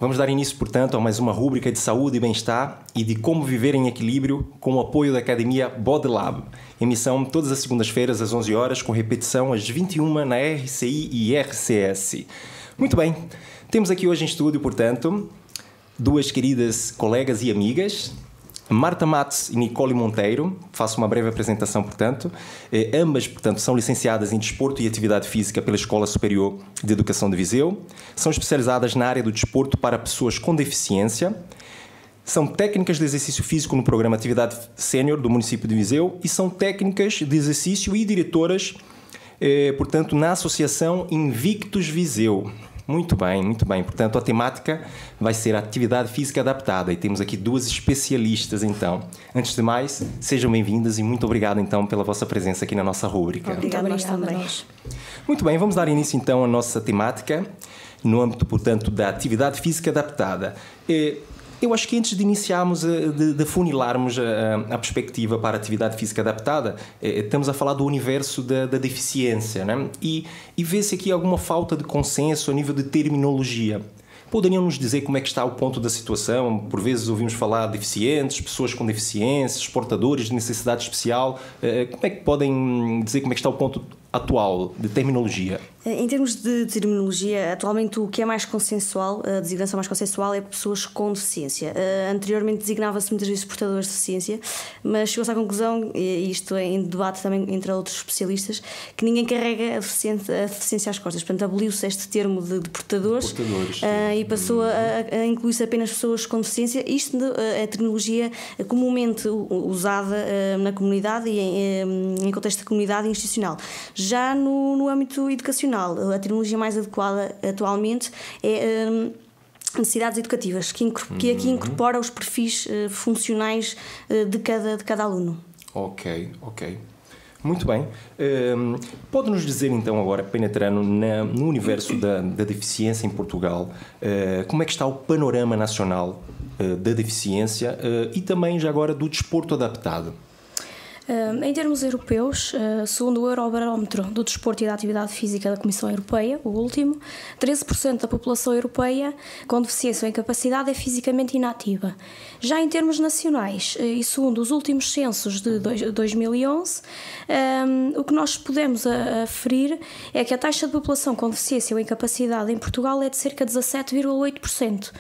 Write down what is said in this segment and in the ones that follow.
Vamos dar início, portanto, a mais uma rúbrica de saúde e bem-estar e de como viver em equilíbrio com o apoio da Academia Body Lab. Emissão todas as segundas-feiras às 11 horas, com repetição às 21 na RCI e RCS. Muito bem, temos aqui hoje em estúdio, portanto, duas queridas colegas e amigas, Marta Matos e Nicole Monteiro. Faço uma breve apresentação, portanto. Ambas, portanto, são licenciadas em Desporto e Atividade Física pela Escola Superior de Educação de Viseu. São especializadas na área do desporto para pessoas com deficiência. São técnicas de exercício físico no programa Atividade Sénior do município de Viseu e são técnicas de exercício e diretoras, portanto, na Associação Invictus Viseu. Muito bem, muito bem. Portanto, a temática vai ser a atividade física adaptada e temos aqui duas especialistas, então. Antes de mais, sejam bem-vindas e muito obrigado, então, pela vossa presença aqui na nossa rúbrica. Obrigada, nós também. Muito bem, vamos dar início, então, à nossa temática no âmbito, portanto, da atividade física adaptada. Eu acho que antes de iniciarmos, de funilarmos a perspectiva para a atividade física adaptada, estamos a falar do universo da deficiência, né? E vê-se aqui alguma falta de consenso a nível de terminologia. Poderiam nos dizer como é que está o ponto da situação? Por vezes ouvimos falar de deficientes, pessoas com deficiências, portadores de necessidade especial. Como é que podem dizer como é que está o ponto atual de terminologia? Em termos de terminologia, atualmente o que é mais consensual, a designação mais consensual é pessoas com deficiência. Anteriormente designava-se muitas vezes portadores de deficiência, mas chegou-se à conclusão, e isto é em debate também entre outros especialistas, que ninguém carrega a deficiência às costas. Portanto, aboliu-se este termo de portadores, e passou a incluir-se apenas pessoas com deficiência. Isto é a terminologia comumente usada na comunidade e em contexto de comunidade institucional. Já no âmbito educacional, a terminologia mais adequada atualmente é necessidades educativas, que aqui incorpora os perfis funcionais de cada aluno. Ok. Muito bem. Pode-nos dizer, então, agora, penetrando no universo da deficiência em Portugal, como é que está o panorama nacional da deficiência e também, já agora, do desporto adaptado? Em termos europeus, segundo o Eurobarómetro do Desporto e da Atividade Física da Comissão Europeia, o último, 13% da população europeia com deficiência ou incapacidade é fisicamente inativa. Já em termos nacionais, e segundo os últimos censos de 2011, o que nós podemos aferir é que a taxa de população com deficiência ou incapacidade em Portugal é de cerca de 17,8%.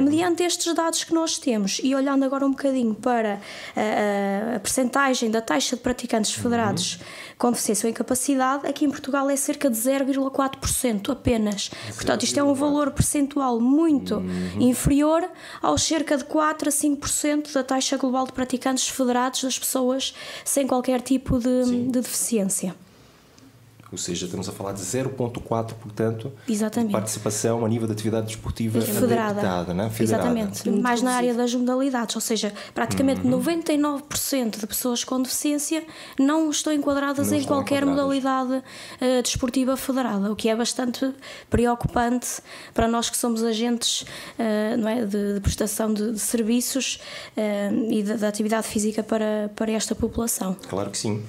Mediante estes dados que nós temos e olhando agora um bocadinho para a percentagem da taxa de praticantes federados com deficiência ou incapacidade, aqui em Portugal é cerca de 0,4% apenas. Portanto, isto é um valor percentual muito inferior aos cerca de 4 a 5% da taxa global de praticantes federados das pessoas sem qualquer tipo de deficiência. Ou seja, estamos a falar de 0,4%, portanto, exatamente, de participação a nível de atividade desportiva adaptada, né? Federada. Exatamente, mais na área das modalidades, ou seja, praticamente 99% de pessoas com deficiência não estão enquadradas em qualquer modalidade desportiva federada, o que é bastante preocupante para nós que somos agentes não é, de prestação de serviços e da atividade física para esta população. Claro que sim.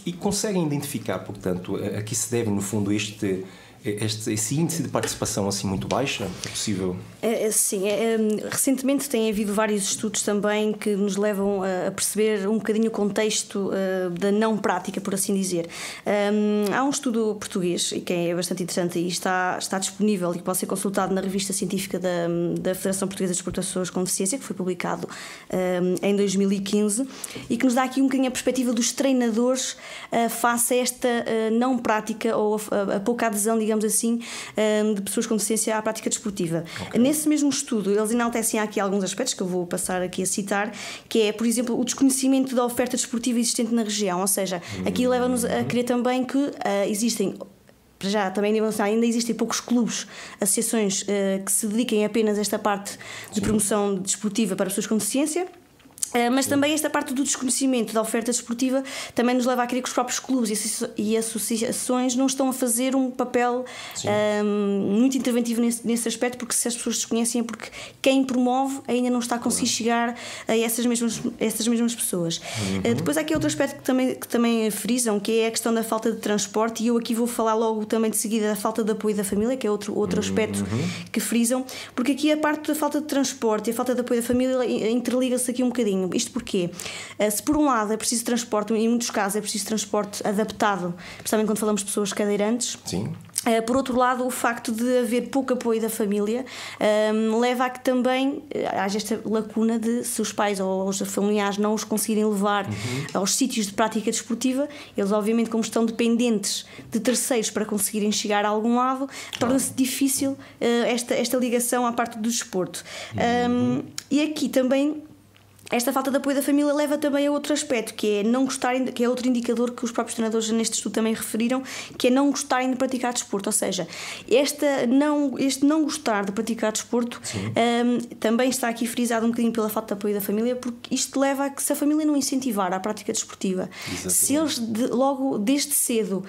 E conseguem identificar, portanto, a que se deve, no fundo, esse índice de participação assim muito baixa? É possível? Sim, recentemente tem havido vários estudos também que nos levam a perceber um bocadinho o contexto da não prática, por assim dizer. Há um estudo português, e que é bastante interessante, e está disponível e pode ser consultado na revista científica da Federação Portuguesa de Desporto das Pessoas com Deficiência, que foi publicado em 2015, e que nos dá aqui um bocadinho a perspectiva dos treinadores face a esta não prática ou a pouca adesão, digamos assim, de pessoas com deficiência à prática desportiva. Okay. Nesse mesmo estudo, eles enaltecem aqui alguns aspectos que eu vou passar aqui a citar, que é, por exemplo, o desconhecimento da oferta desportiva existente na região, ou seja, aqui leva-nos a crer também que existem, já também a nível nacional, ainda existem poucos clubes, associações que se dediquem apenas a esta parte de promoção desportiva para pessoas com deficiência. Mas também esta parte do desconhecimento da oferta desportiva também nos leva a crer que os próprios clubes e associações não estão a fazer um papel muito interventivo nesse aspecto, porque se as pessoas desconhecem é porque quem promove ainda não está a conseguir chegar a essas mesmas pessoas. Depois há aqui outro aspecto que também frisam, que é a questão da falta de transporte, e eu aqui vou falar logo também de seguida da falta de apoio da família, que é outro aspecto que frisam, porque aqui a parte da falta de transporte e a falta de apoio da família interliga-se aqui um bocadinho. Isto porque, se por um lado é preciso transporte, em muitos casos é preciso transporte adaptado, principalmente quando falamos de pessoas cadeirantes. Sim. Por outro lado, o facto de haver pouco apoio da família leva a que também haja esta lacuna de, se os pais ou os familiares não os conseguirem levar aos sítios de prática desportiva, eles obviamente, como estão dependentes de terceiros para conseguirem chegar a algum lado, torna-se difícil esta ligação à parte do desporto. E aqui também esta falta de apoio da família leva também a outro aspecto, que é não gostarem, que é outro indicador que os próprios treinadores neste estudo também referiram, que é não gostarem de praticar desporto. Ou seja, este não gostar de praticar desporto também está aqui frisado um bocadinho pela falta de apoio da família, porque isto leva a que, se a família não incentivar a prática desportiva, se eles logo desde cedo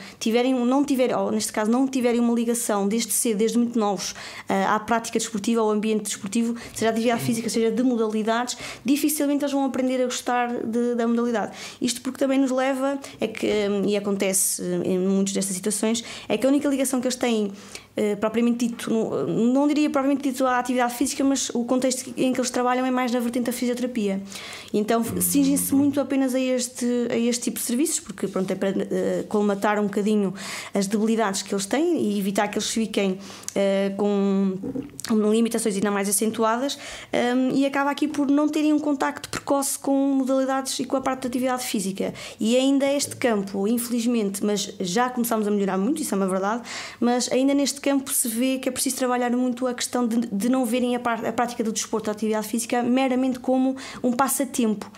não tiverem uma ligação desde cedo, desde muito novos, à prática desportiva, ao ambiente desportivo, seja de atividade física, seja de modalidades, dificilmente eles vão aprender a gostar da modalidade. Isto porque também nos leva, e acontece em muitas destas situações, é que a única ligação que eles têm propriamente dito, não diria propriamente dito à atividade física, mas o contexto em que eles trabalham é mais na vertente da fisioterapia. Então cingem-se muito apenas a este tipo de serviços, porque pronto, é para colmatar um bocadinho as debilidades que eles têm e evitar que eles fiquem com limitações ainda mais acentuadas, e acaba aqui por não terem um contacto precoce com modalidades e com a parte da atividade física. E ainda este campo, infelizmente, mas já começámos a melhorar muito, isso é uma verdade, mas ainda neste campo se vê que é preciso trabalhar muito a questão de não verem a prática do desporto, da atividade física, meramente como um passatempo.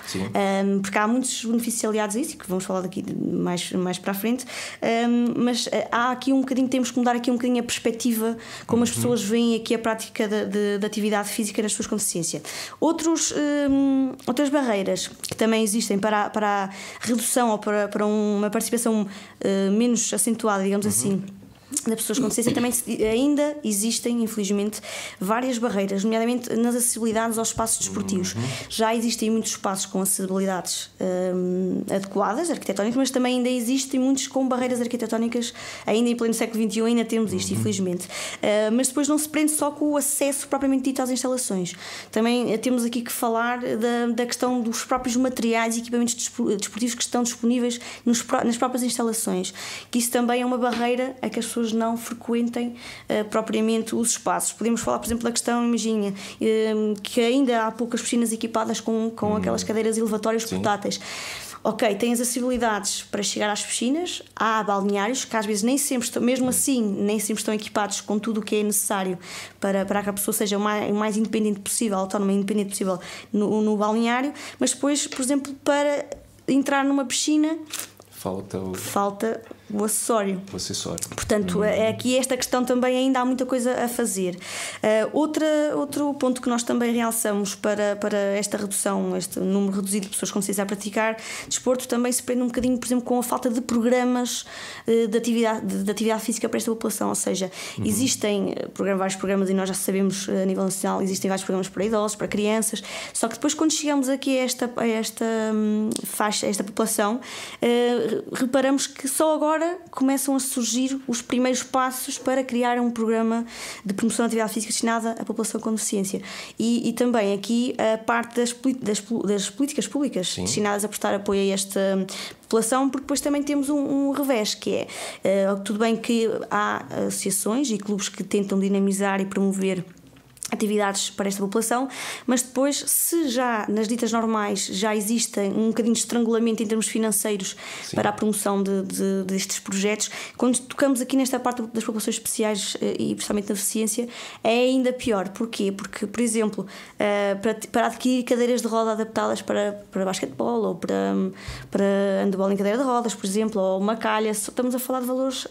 Porque há muitos benefícios aliados a isso, que vamos falar daqui mais para a frente, mas há aqui temos que mudar aqui um bocadinho a perspectiva como as pessoas veem aqui a prática da atividade física nas suas com deficiência. Outras barreiras que também existem para a redução ou para uma participação menos acentuada, digamos assim, das pessoas com deficiência, também ainda existem, infelizmente, várias barreiras, nomeadamente nas acessibilidades aos espaços desportivos. Já existem muitos espaços com acessibilidades adequadas, arquitetónicas, mas também ainda existem muitos com barreiras arquitetónicas, ainda em pleno século XXI ainda temos isto, infelizmente. Mas depois não se prende só com o acesso propriamente dito às instalações. Também temos aqui que falar da questão dos próprios materiais e equipamentos desportivos que estão disponíveis nas próprias instalações, que isso também é uma barreira a que as pessoas não frequentem propriamente os espaços. Podemos falar, por exemplo, da questão, imagina, que ainda há poucas piscinas equipadas com aquelas cadeiras elevatórias portáteis. Ok, tem as acessibilidades para chegar às piscinas, há balneários que às vezes nem sempre estão, mesmo assim, nem sempre estão equipados com tudo o que é necessário para que a pessoa seja o mais independente possível, autónoma e independente possível no balneário, mas depois, por exemplo, para entrar numa piscina falta o acessório. Portanto, aqui esta questão também ainda há muita coisa a fazer. Outro ponto que nós também realçamos para esta redução, este número reduzido de pessoas com deficiência a praticar desporto, também se prende um bocadinho, por exemplo, com a falta de programas de atividade física para esta população. Ou seja, existem vários programas, e nós já sabemos a nível nacional, existem vários programas para idosos, para crianças, só que depois quando chegamos aqui a esta faixa, a esta população, reparamos que só agora começam a surgir os primeiros passos para criar um programa de promoção da atividade física destinada à população com deficiência. E também aqui a parte das políticas públicas destinadas a prestar apoio a esta população, porque depois também temos um revés, que é tudo bem que há associações e clubes que tentam dinamizar e promover atividades para esta população, mas depois, se já nas ditas normais já existem um bocadinho de estrangulamento em termos financeiros para a promoção destes projetos, quando tocamos aqui nesta parte das populações especiais e principalmente da deficiência, é ainda pior. Porquê? Porque, por exemplo, para adquirir cadeiras de roda adaptadas para basquetebol ou para handebol em cadeira de rodas, por exemplo, ou uma calha, estamos a falar de valores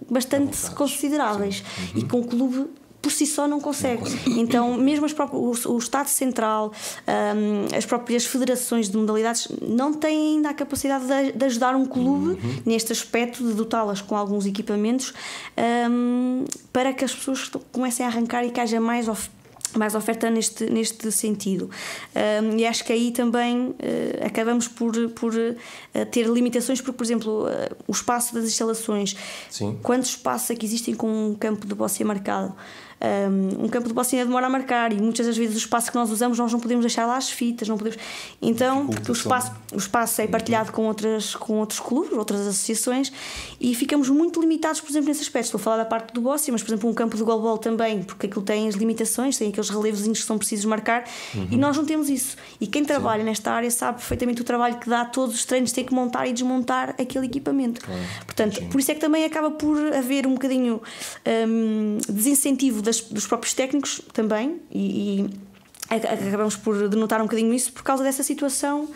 bastante consideráveis. E com o clube por si só não consegue. Então, mesmo o Estado Central, as próprias federações de modalidades não têm ainda a capacidade de ajudar um clube neste aspecto, de dotá-las com alguns equipamentos, para que as pessoas comecem a arrancar e que haja mais oferta neste sentido. E acho que aí também acabamos por ter limitações, porque, por exemplo, o espaço das instalações. Sim. Quantos espaços é que existem com um campo de boxe marcado? Um campo de boxe ainda demora a marcar, e muitas das vezes o espaço que nós usamos nós não podemos deixar lá as fitas, não podemos. Então, porque o espaço é partilhado com outros clubes, outras associações, e ficamos muito limitados, por exemplo, nesse aspecto. Estou a falar da parte do boxe, mas, por exemplo, um campo de goalball também, porque aquilo tem as limitações, tem aqueles relevozinhos que são precisos marcar, e nós não temos isso. E quem trabalha nesta área sabe perfeitamente o trabalho que dá a todos os treinos, tem que montar e desmontar aquele equipamento. Portanto, por isso é que também acaba por haver um bocadinho desincentivo dos próprios técnicos também, e acabamos por denotar um bocadinho isso por causa dessa situação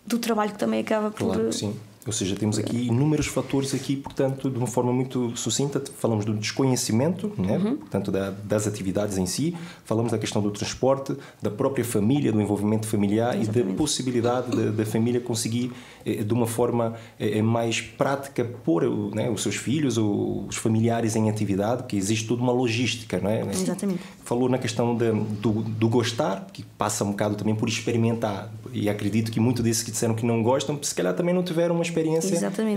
do trabalho que também acaba por... Claro que sim. Ou seja, temos aqui inúmeros fatores aqui, portanto, de uma forma muito sucinta, falamos do desconhecimento, né? Portanto, das atividades em si, falamos da questão do transporte, da própria família, do envolvimento familiar. Exatamente. E da possibilidade da família conseguir, de uma forma mais prática, pôr, né, os seus filhos ou os familiares em atividade, porque existe toda uma logística, não é? Exatamente. Falou na questão do gostar, que passa um bocado também por experimentar, e acredito que muitos desses que disseram que não gostam, se calhar também não tiveram uma experiência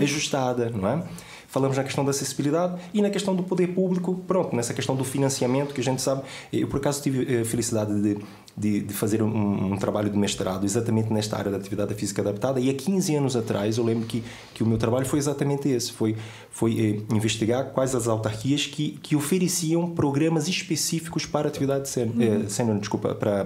ajustada, não é? Falamos na questão da acessibilidade e na questão do poder público, pronto, nessa questão do financiamento, que a gente sabe. Eu, por acaso, tive a felicidade de fazer um trabalho de mestrado exatamente nesta área da atividade física adaptada, e há 15 anos atrás eu lembro que o meu trabalho foi exatamente esse, foi investigar quais as autarquias que ofereciam programas específicos para atividade para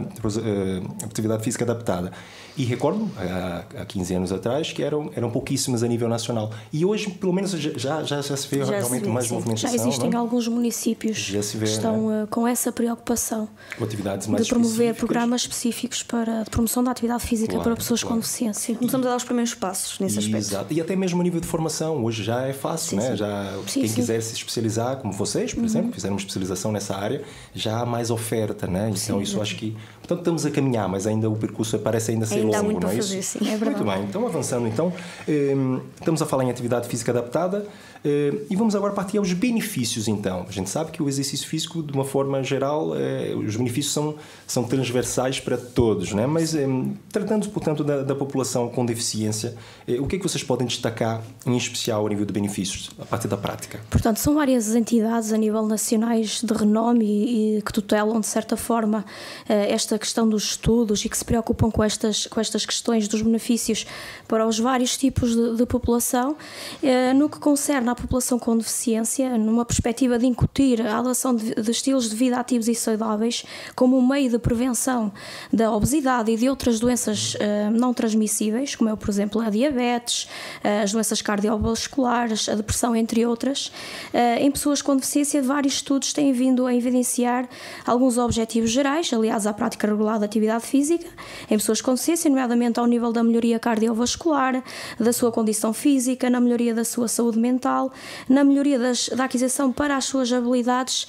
atividade física adaptada. E recordo, há 15 anos atrás, que eram pouquíssimas a nível nacional. E hoje, pelo menos, já se vê realmente mais movimentação. Já existem alguns municípios que estão com essa preocupação de promover programas específicos de promoção da atividade física para pessoas com deficiência. Começamos a dar os primeiros passos nesse aspecto. Exato. E até mesmo a nível de formação, hoje já é fácil, né? Quem quiser se especializar, como vocês, por exemplo, fizeram uma especialização nessa área, já há mais oferta, né? Então isso acho que... Portanto, estamos a caminhar, mas ainda o percurso parece ainda ser longo, muito não é fazer, isso? Sim, é verdade. Muito bem, então avançando, estamos a falar em atividade física adaptada, e vamos agora partir aos benefícios, então. A gente sabe que o exercício físico, de uma forma geral, os benefícios são transversais para todos, né? Mas tratando, portanto, da população com deficiência, o que é que vocês podem destacar, em especial, ao nível de benefícios, a partir da prática? Portanto, são várias entidades a nível nacionais de renome e que tutelam, de certa forma, esta questão dos estudos e que se preocupam com estas questões dos benefícios para os vários tipos de população. No que concerne à população com deficiência, numa perspectiva de incutir a adoção de estilos de vida ativos e saudáveis como um meio de prevenção da obesidade e de outras doenças não transmissíveis, como é, por exemplo, a diabetes, as doenças cardiovasculares, a depressão, entre outras. Em pessoas com deficiência, vários estudos têm vindo a evidenciar alguns objetivos gerais, aliás, à prática regular da atividade física, em pessoas com deficiência, nomeadamente ao nível da melhoria cardiovascular, da sua condição física, na melhoria da sua saúde mental, na melhoria da aquisição para as suas habilidades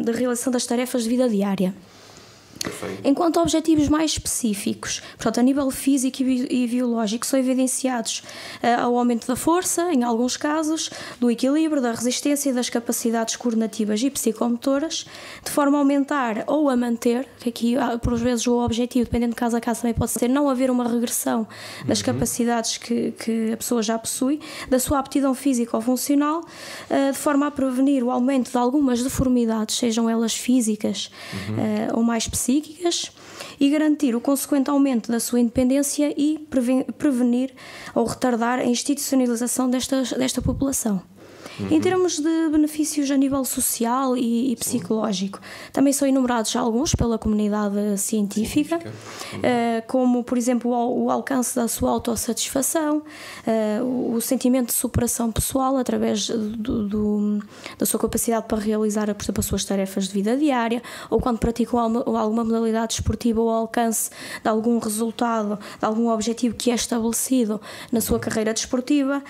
de realização das tarefas de vida diária. Perfeito. Enquanto a objetivos mais específicos, portanto, a nível físico e biológico, são evidenciados ao aumento da força, em alguns casos, do equilíbrio, da resistência e das capacidades coordenativas e psicomotoras, de forma a aumentar ou a manter, que aqui, por vezes, o objetivo, dependendo de caso a caso, também pode ser não haver uma regressão das capacidades que a pessoa já possui, da sua aptidão física ou funcional, de forma a prevenir o aumento de algumas deformidades, sejam elas físicas ou mais psíquicas, e garantir o consequente aumento da sua independência e prevenir ou retardar a institucionalização desta população. Em termos de benefícios a nível social e psicológico, também são enumerados alguns pela comunidade científica, como, por exemplo, o alcance da sua autossatisfação, o sentimento de superação pessoal através da sua capacidade para realizar, por exemplo, as suas tarefas de vida diária, ou quando praticam alguma modalidade esportiva ou alcance de algum resultado, de algum objetivo que é estabelecido na sua carreira desportiva.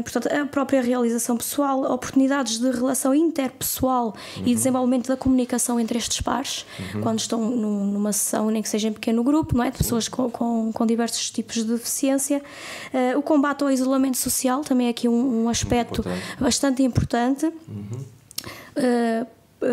Portanto, a própria realização pessoal, oportunidades de relação interpessoal e desenvolvimento da comunicação entre estes pares, quando estão numa sessão, nem que seja em pequeno grupo, não é? De pessoas com diversos tipos de deficiência. O combate ao isolamento social também é aqui um aspecto bastante importante.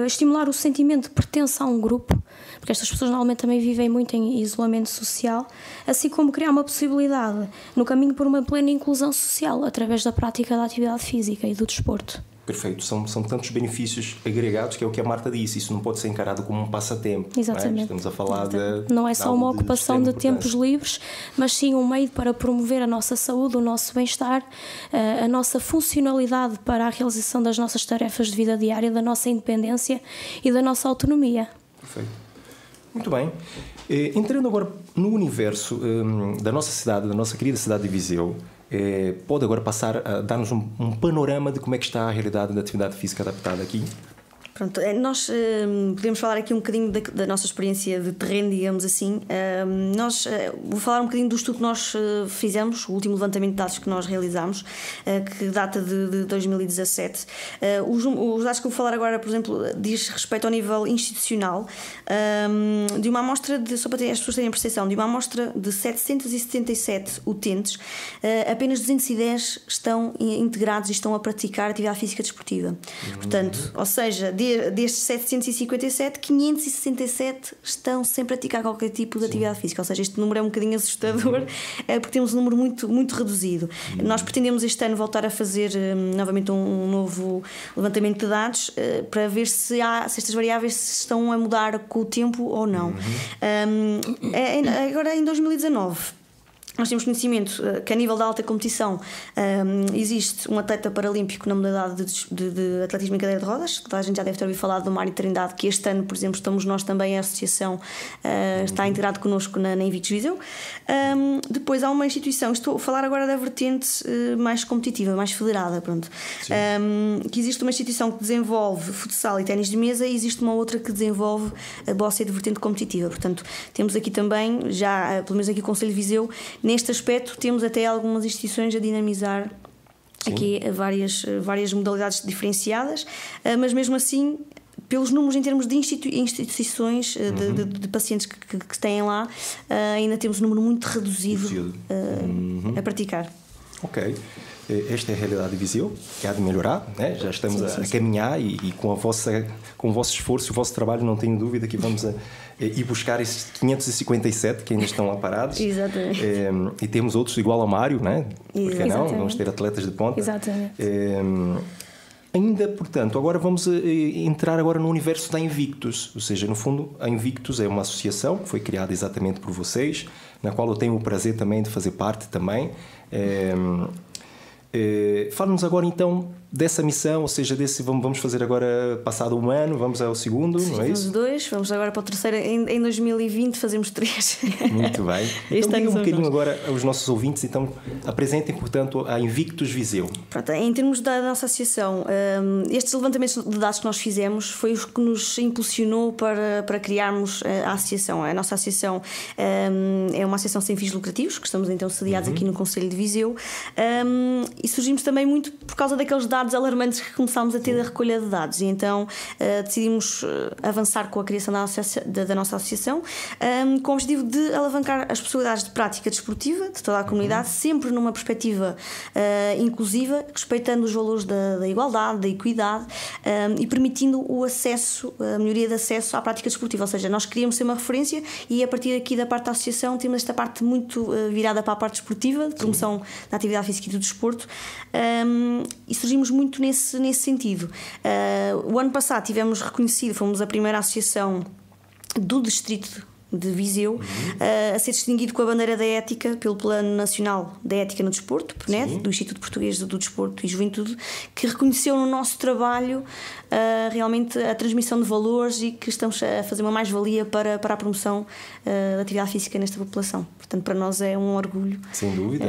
Estimular o sentimento de pertença a um grupo, porque estas pessoas normalmente também vivem muito em isolamento social, assim como criar uma possibilidade no caminho por uma plena inclusão social através da prática da atividade física e do desporto. Perfeito, são tantos benefícios agregados que é o que a Marta disse, isso não pode ser encarado como um passatempo. Exatamente. Não é? Estamos a falar não é só uma ocupação de tempos livres, mas sim um meio para promover a nossa saúde, o nosso bem-estar, a nossa funcionalidade para a realização das nossas tarefas de vida diária, da nossa independência e da nossa autonomia. Perfeito. Muito bem. Entrando agora no universo da nossa cidade, da nossa querida cidade de Viseu, pode agora passar a dar-nos um panorama de como é que está a realidade da atividade física adaptada aqui? Pronto, nós podemos falar aqui um bocadinho da nossa experiência de terreno, digamos assim. Vou falar um bocadinho do estudo que nós fizemos, o último levantamento de dados que nós realizámos, que data de 2017. Os dados que eu vou falar agora, por exemplo, diz respeito ao nível institucional, de uma amostra, só para as pessoas terem a percepção, de uma amostra de 777 utentes, apenas 210 estão integrados e estão a praticar atividade física desportiva. Portanto, ou seja, destes 757, 567 estão sem praticar qualquer tipo de atividade física. Ou seja, este número é um bocadinho assustador, porque temos um número muito, muito reduzido. Nós pretendemos este ano voltar a fazer novamente um novo levantamento de dados para ver se estas variáveis estão a mudar com o tempo ou não. Agora, em 2019, nós temos conhecimento que a nível da alta competição existe um atleta paralímpico na modalidade de atletismo em cadeira de rodas, que a gente já deve ter ouvido falar do Mário Trindade, que este ano, por exemplo, estamos nós também, a associação está integrado connosco na Invictus Viseu. Depois há uma instituição, estou a falar agora da vertente mais competitiva, mais federada, pronto. Que existe uma instituição que desenvolve futsal e ténis de mesa e existe uma outra que desenvolve a bossa de vertente competitiva. Portanto, temos aqui também, já pelo menos aqui o Conselho de Viseu, neste aspecto temos até algumas instituições a dinamizar aqui várias modalidades diferenciadas, mas mesmo assim, pelos números em termos de instituições de pacientes que têm lá, ainda temos um número muito reduzido a praticar. Ok. Esta é a realidade de Viseu, que há de melhorar, né? Já estamos a caminhar e com o vosso esforço e o vosso trabalho, não tenho dúvida que vamos ir buscar esses 557 que ainda estão lá parados. Exatamente. E temos outros igual ao Mário, né? Porque não? Vamos ter atletas de ponta. Exatamente. Ainda, portanto, agora vamos entrar agora no universo da Invictus, ou seja, no fundo, a Invictus é uma associação que foi criada exatamente por vocês, na qual eu tenho o prazer também de fazer parte também. Fala-nos agora então dessa missão, ou seja, vamos fazer agora, passado um ano, vamos ao segundo, sim, não é isso? Vamos agora para o terceiro, em 2020 fazemos 3. Muito bem. Então diga um bocadinho agora aos nossos ouvintes, então apresentem, portanto, a Invictus Viseu. Pronto, em termos da nossa associação, estes levantamentos de dados que nós fizemos foi o que nos impulsionou para criarmos a associação. A nossa associação é uma associação sem fins lucrativos, que estamos então sediados aqui no Conselho de Viseu, e surgimos também muito por causa daqueles dados alarmantes que começámos a ter da recolha de dados, e então decidimos avançar com a criação da nossa associação, com o objetivo de alavancar as possibilidades de prática desportiva de toda a comunidade, sempre numa perspectiva inclusiva, respeitando os valores da igualdade, da equidade, e permitindo o acesso, a melhoria de acesso à prática desportiva. Ou seja, nós queríamos ser uma referência e a partir aqui da parte da associação temos esta parte muito virada para a parte desportiva, de promoção da atividade física e do desporto, e surgimos muito nesse sentido. O ano passado tivemos reconhecido, fomos a primeira associação do distrito de Viseu a ser distinguido com a bandeira da ética pelo Plano Nacional da Ética no Desporto, PNED, do Instituto Português do Desporto e Juventude, que reconheceu no nosso trabalho realmente a transmissão de valores e que estamos a fazer uma mais-valia para a promoção da atividade física nesta população. Portanto, para nós é um orgulho. Sem dúvida.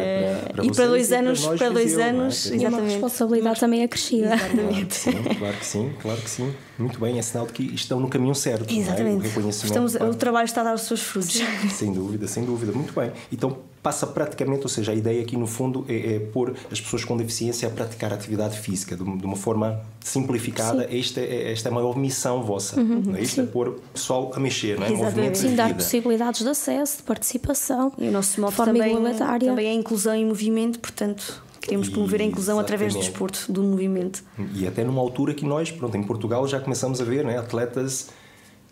E para 2 anos, e uma responsabilidade também acrescida. Exatamente. Claro que sim. Muito bem, é sinal de que estão no caminho certo. Exatamente. Não é? O reconhecimento. O trabalho está a dar os seus frutos. Sem dúvida. Muito bem. Então, passa praticamente, ou seja, a ideia aqui no fundo é pôr as pessoas com deficiência a praticar atividade física de uma forma simplificada. Esta é a maior missão vossa, não é? Isto é pôr o pessoal a mexer, não é? Movimento de vida. Dar possibilidades de acesso, de participação. E o nosso mote também é a inclusão em movimento, portanto queremos promover a inclusão através do desporto, do movimento. E até numa altura que nós, pronto, em Portugal já começamos a ver, não é? Atletas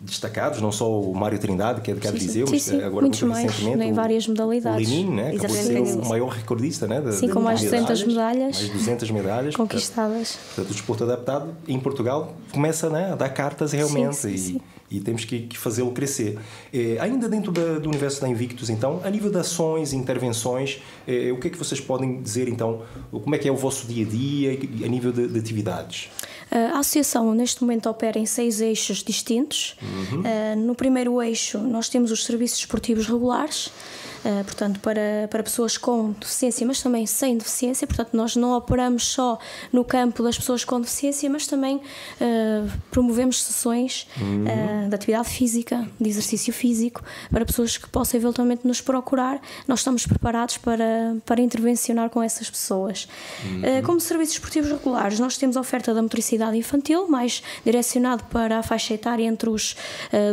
destacados, não só o Mário Trindade, que é de Viseu, mas agora muito recentemente em várias modalidades. O Lenin, né? Acabou de ser o maior recordista, né? Com mais de 200 medalhas. Mais de 200 medalhas conquistadas. Portanto, o desporto adaptado em Portugal começa, né, a dar cartas realmente e temos que fazê-lo crescer. Ainda dentro do universo da Invictus, então, a nível de ações, intervenções, o que é que vocês podem dizer, então, como é que é o vosso dia-a-dia a nível de atividades? A associação, neste momento, opera em 6 eixos distintos. No primeiro eixo, nós temos os serviços desportivos regulares, portanto, para pessoas com deficiência, mas também sem deficiência. Portanto, nós não operamos só no campo das pessoas com deficiência, mas também promovemos sessões de atividade física, de exercício físico, para pessoas que possam eventualmente nos procurar. Nós estamos preparados para intervencionar com essas pessoas. Como serviços desportivos regulares, nós temos a oferta da motricidade infantil, mais direcionado para a faixa etária entre os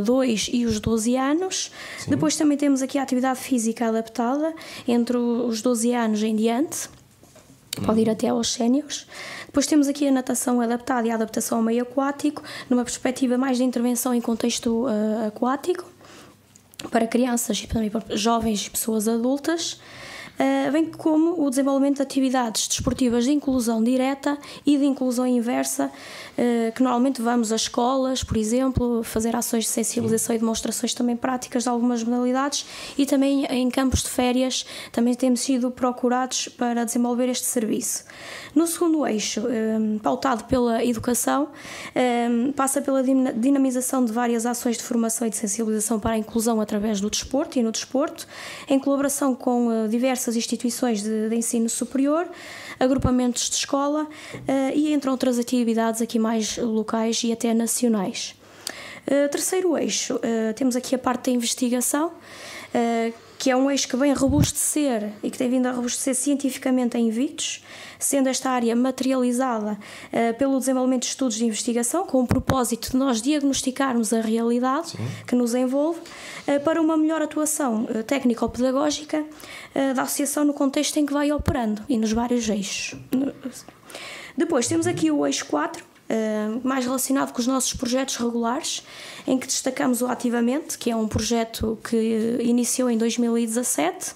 2 e os 12 anos. Depois também temos aqui a atividade física adaptada entre os 12 anos em diante, pode ir até aos séniores. Depois temos aqui a natação adaptada e a adaptação ao meio aquático, numa perspectiva mais de intervenção em contexto aquático, para crianças e também para jovens e pessoas adultas, bem como o desenvolvimento de atividades desportivas de inclusão direta e de inclusão inversa, que normalmente vamos às escolas, por exemplo, fazer ações de sensibilização e demonstrações também práticas de algumas modalidades, e também em campos de férias também temos sido procurados para desenvolver este serviço. No segundo eixo, pautado pela educação, passa pela dinamização de várias ações de formação e de sensibilização para a inclusão através do desporto e no desporto, em colaboração com diversas instituições de ensino superior, agrupamentos de escola e entre outras atividades aqui mais locais e até nacionais. Terceiro eixo, temos aqui a parte da investigação, que é um eixo que vem a robustecer e que tem vindo a robustecer cientificamente a Invictus, sendo esta área materializada pelo desenvolvimento de estudos de investigação, com o propósito de nós diagnosticarmos a realidade que nos envolve, para uma melhor atuação técnico-pedagógica da associação no contexto em que vai operando e nos vários eixos. Depois temos aqui o eixo 4, mais relacionado com os nossos projetos regulares, em que destacamos o Ativamente, que é um projeto que iniciou em 2017,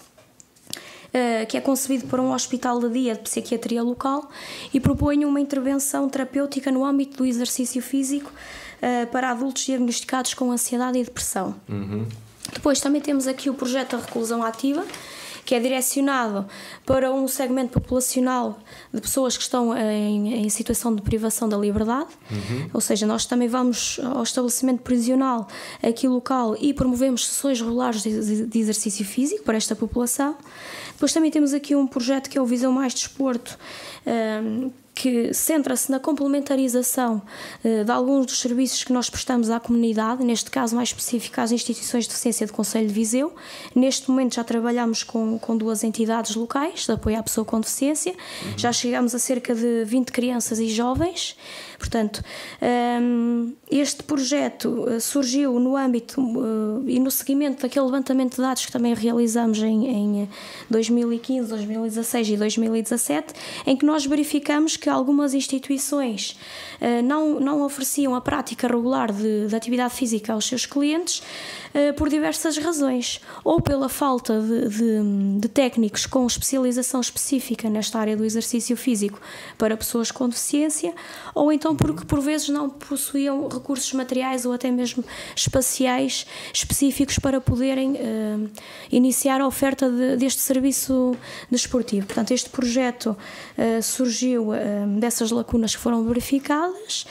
que é concebido por um hospital de dia de psiquiatria local e propõe uma intervenção terapêutica no âmbito do exercício físico para adultos diagnosticados com ansiedade e depressão. Depois também temos aqui o projeto da reclusão ativa, que é direcionado para um segmento populacional de pessoas que estão em situação de privação da liberdade. Ou seja, nós também vamos ao estabelecimento prisional aqui local e promovemos sessões regulares de exercício físico para esta população. Depois também temos aqui um projeto que é o Visão Mais Desporto, que centra-se na complementarização de alguns dos serviços que nós prestamos à comunidade, neste caso mais específico às instituições de deficiência do Concelho de Viseu. Neste momento já trabalhamos com 2 entidades locais de apoio à pessoa com deficiência, já chegamos a cerca de 20 crianças e jovens. Portanto, este projeto surgiu no âmbito e no seguimento daquele levantamento de dados que também realizamos em 2015, 2016 e 2017, em que nós verificamos que algumas instituições não ofereciam a prática regular de atividade física aos seus clientes por diversas razões, ou pela falta de técnicos com especialização específica nesta área do exercício físico para pessoas com deficiência, ou então porque por vezes não possuíam recursos materiais ou até mesmo espaciais específicos para poderem iniciar a oferta deste serviço desportivo. Portanto, este projeto surgiu dessas lacunas que foram verificadas.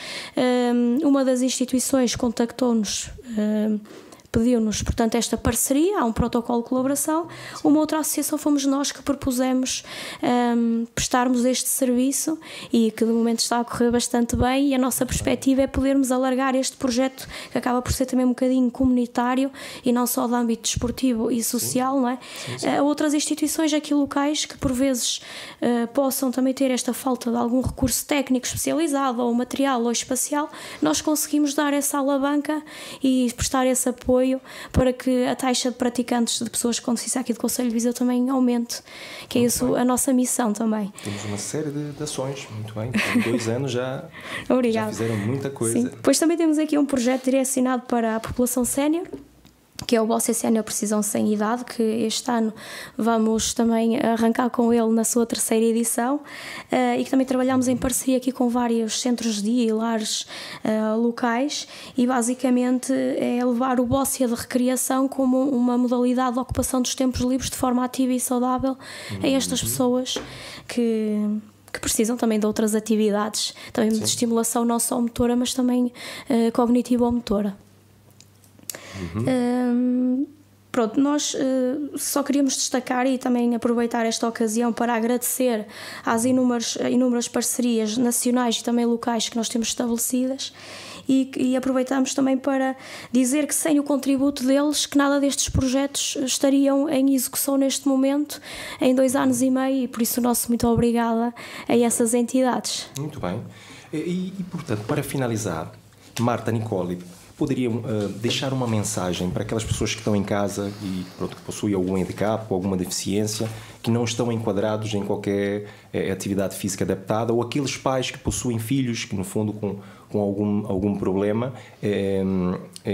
Uma das instituições contactou-nos pediu-nos, portanto, esta parceria, há um protocolo de colaboração. Uma outra associação fomos nós que propusemos prestarmos este serviço e que de momento está a correr bastante bem, e a nossa perspectiva é podermos alargar este projeto, que acaba por ser também um bocadinho comunitário e não só de âmbito desportivo e social, não é? A outras instituições aqui locais que por vezes possam também ter esta falta de algum recurso técnico especializado ou material ou espacial, nós conseguimos dar essa alavanca e prestar esse apoio para que a taxa de praticantes de pessoas com deficiência aqui do Concelho de Viseu também aumente, que é isso a nossa missão também. Temos uma série de ações, muito bem, em 2 anos já fizeram muita coisa. Sim. Depois também temos aqui um projeto direcionado para a população sénior, que é o Bossa Sénior Precisão Sem Idade, que este ano vamos também arrancar com ele na sua 3ª edição, e que também trabalhamos em parceria aqui com vários centros de dia e lares locais, e basicamente é levar o Bóssia de recreação como uma modalidade de ocupação dos tempos livres de forma ativa e saudável a estas pessoas que precisam também de outras atividades, também de estimulação não só motora, mas também cognitiva ou motora. Pronto, nós só queríamos destacar e também aproveitar esta ocasião para agradecer às inúmeras parcerias nacionais e também locais que nós temos estabelecidas, e aproveitamos também para dizer que sem o contributo deles, que nada destes projetos estariam em execução neste momento, em 2 anos e meio, e por isso o nosso muito obrigada a essas entidades. Muito bem. E portanto, para finalizar, Marta, Nicole, poderiam deixar uma mensagem para aquelas pessoas que estão em casa e que possuem algum handicap ou alguma deficiência, que não estão enquadrados em qualquer atividade física adaptada, ou aqueles pais que possuem filhos que, no fundo, com algum problema,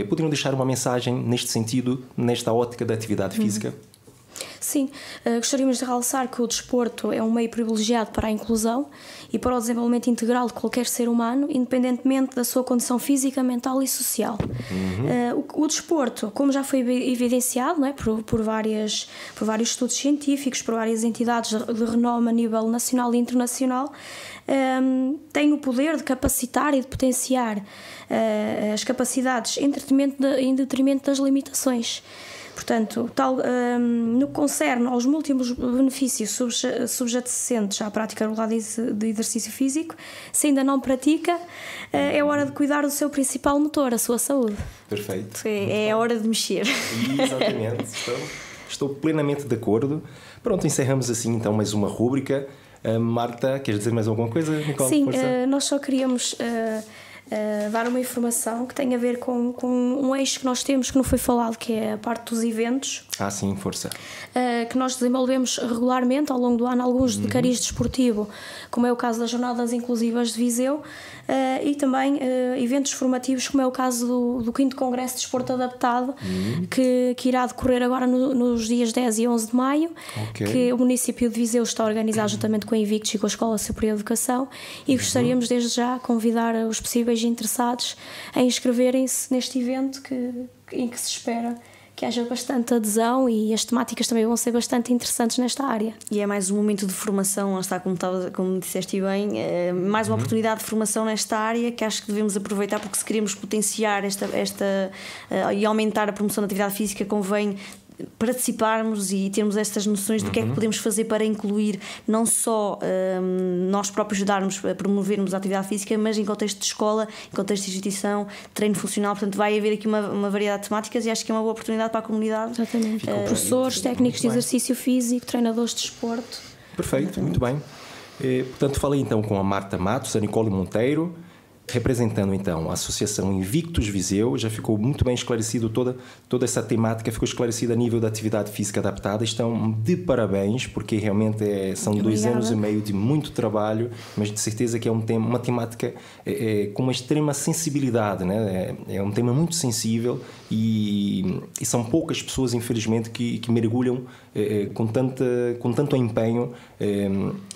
poderiam deixar uma mensagem neste sentido, nesta ótica da atividade física? Sim, gostaríamos de realçar que o desporto é um meio privilegiado para a inclusão e para o desenvolvimento integral de qualquer ser humano, independentemente da sua condição física, mental e social. O desporto, como já foi evidenciado, não é, por vários estudos científicos, por várias entidades de renome a nível nacional e internacional, tem o poder de capacitar e de potenciar as capacidades em detrimento das limitações. Portanto, no que concerne aos múltiplos benefícios subjacentes à prática regular de exercício físico, se ainda não pratica, é hora de cuidar do seu principal motor, a sua saúde. Perfeito. É a hora de mexer. Exatamente. Estou plenamente de acordo. Pronto, encerramos assim então mais uma rúbrica. Marta, queres dizer mais alguma coisa, Nicole? Sim, nós só queríamos dar uma informação que tem a ver com um eixo que nós temos que não foi falado, que é a parte dos eventos. Sim, força. Que nós desenvolvemos regularmente ao longo do ano, alguns de cariz desportivo, como é o caso das Jornadas Inclusivas de Viseu, e também eventos formativos, como é o caso do 5º Congresso de Desporto Adaptado, que irá decorrer agora nos dias 10 e 11 de maio, que o município de Viseu está a organizar juntamente com a Invictus e com a Escola Superior de Educação, e gostaríamos desde já convidar os possíveis interessados a inscreverem-se neste evento em que se espera que haja bastante adesão, e as temáticas também vão ser bastante interessantes nesta área. E é mais um momento de formação, lá está, como disseste bem, mais uma oportunidade de formação nesta área que acho que devemos aproveitar, porque se queremos potenciar e aumentar a promoção da atividade física, convém participarmos e termos estas noções do que é que podemos fazer para incluir não só nós próprios ajudarmos a promovermos a atividade física, mas em contexto de escola, em contexto de instituição, treino funcional. Portanto, vai haver aqui uma variedade de temáticas, e acho que é uma boa oportunidade para a comunidade. Exatamente. Professores, técnicos de exercício físico, treinadores de desporto. Perfeito, muito bem. Portanto, falei então com a Marta Matos, a Nicole Monteiro, representando então a Associação Invictus Viseu. Já ficou muito bem esclarecido, toda essa temática ficou esclarecida a nível da atividade física adaptada. Estão de parabéns, porque realmente são 2 anos e meio de muito trabalho, mas de certeza que é uma temática com uma extrema sensibilidade, né? É um tema muito sensível, e são poucas pessoas, infelizmente, que mergulham com tanto empenho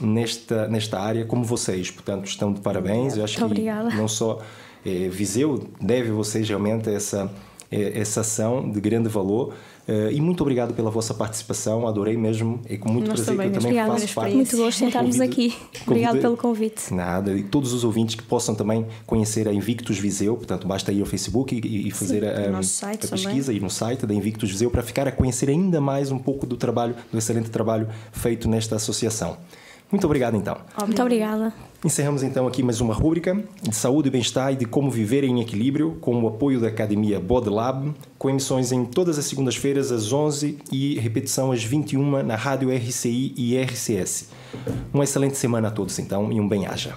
nesta área como vocês. Portanto, estão de parabéns. Eu acho que obrigada. Não só Viseu deve a vocês realmente essa ação de grande valor. E muito obrigado pela vossa participação, adorei mesmo, é com muito prazer que eu também faço parte. Muito gosto de estarmos aqui. Obrigado pelo convite. Nada, e todos os ouvintes que possam também conhecer a Invictus Viseu, portanto basta ir ao Facebook e fazer a pesquisa, ir no site da Invictus Viseu para ficar a conhecer ainda mais um pouco do excelente trabalho feito nesta associação. Muito obrigado então. Muito obrigada. Encerramos então aqui mais uma rúbrica de saúde e bem-estar e de como viver em equilíbrio com o apoio da Academia Body Lab, com emissões em todas as segundas-feiras às 11 e repetição às 21 na Rádio RCI e RCS. Uma excelente semana a todos então e um bem-aja.